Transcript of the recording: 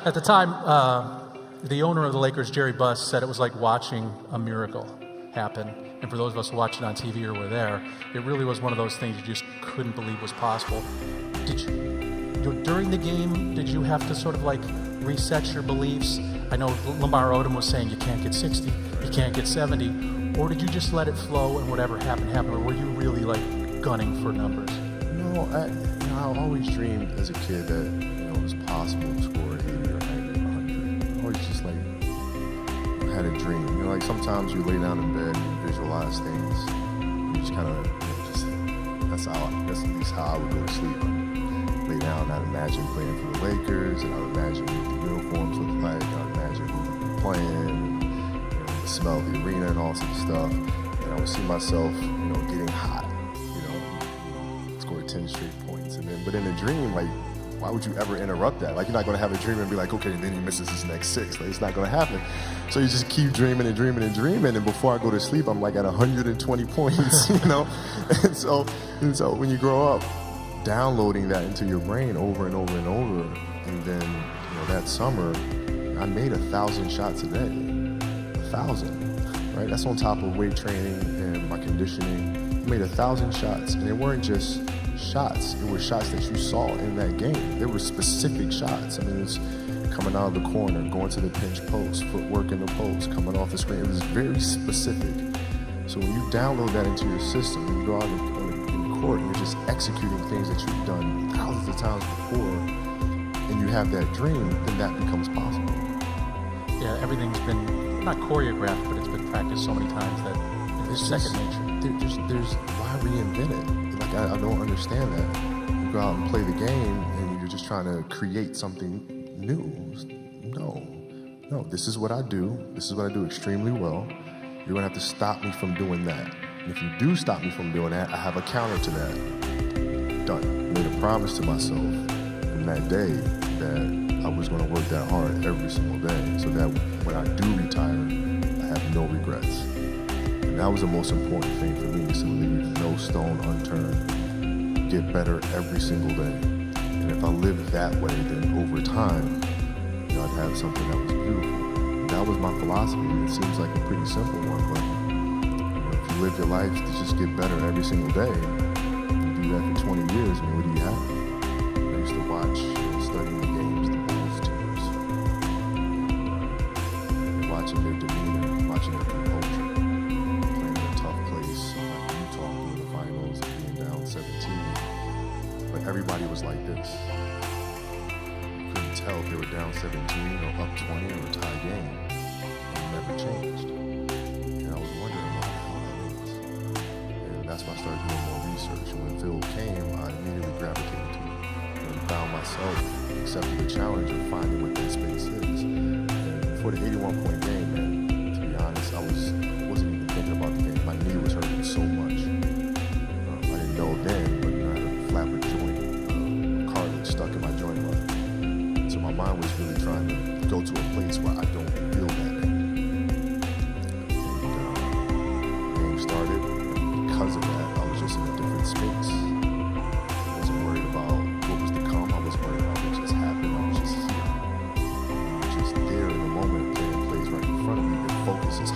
At the time, the owner of the Lakers, Jerry Buss, said it was like watching a miracle happen. And for those of us watching on TV or were there, it really was one of those things you just couldn't believe was possible. Did you, during the game, did you have to sort of like reset your beliefs? I know Lamar Odom was saying you can't get 60, you can't get 70, or did you just let it flow and whatever happened, happened, or were you really like gunning for numbers? No, I always dreamed as a kid that it was possible to score 80 or 90 or 100. I always just like had a dream. Like sometimes you lay down in bed and you visualize things. And you just kind of that's at least how I would go to sleep. I'd lay down, I'd imagine playing for the Lakers, and I'd imagine what the uniforms look like. I'd imagine who would be playing, and, the smell of the arena and all sorts of stuff. And I would see myself, getting hot. Score 10 straight points, but in a dream, like, why would you ever interrupt that? Like, you're not going to have a dream and be like, okay, and then he misses his next 6. Like, it's not going to happen. So you just keep dreaming and dreaming and dreaming, and before I go to sleep, I'm like at 120 points, And so when you grow up, downloading that into your brain over and over and over, and then that summer, I made 1,000 shots a day, 1,000, right? That's on top of weight training and my conditioning. I made 1,000 shots, and they weren't just shots. It were shots that you saw in that game. There were specific shots. I mean, it was coming out of the corner, going to the pinch post, footwork in the post, coming off the screen. It was very specific. So when you download that into your system, and you go out in the court and you're just executing things that you've done thousands of times before, and you have that dream, then that becomes possible. Yeah, everything's been not choreographed, but it's been practiced so many times that it's second nature. There's why reinvent it? Like, I don't understand that. You go out and play the game and you're just trying to create something new. No, this is what I do. This is what I do extremely well. You're gonna have to stop me from doing that. And if you do stop me from doing that, I have a counter to that. Done. Made a promise to myself from that day that I was gonna work that hard every single day so that when I do retire, I have no regrets. And that was the most important thing for me, is to leave no stone unturned, get better every single day. And if I lived that way, then over time, I'd have something that was beautiful. And that was my philosophy. It seems like a pretty simple one, but if you live your life to just get better every single day, you do that for 20 years, I mean, what do you have? I used to watch and study the games, the Bulls teams, and watching their demeanor, watching their composure. But everybody was like this. You couldn't tell if they were down 17 or up 20 or a tie game. It never changed. And I was wondering what the hell that is. And that's why I started doing more research. And when Phil came, I immediately gravitated to it. And found myself accepting the challenge of finding what that space is. And for the 81-point game, man, to be honest, I wasn't even thinking about the game. My knee was hurting so much. I didn't know then, but I had a flapper joint, cartilage stuck in my joint line. So my mind was really trying to go to a place where I don't feel that pain. And the game started, and because of that, I was just in a different space. I wasn't worried about what was to come. I wasn't worried about what just happened. I was just here. I was just there in the moment, playing plays right in front of me. Your focus is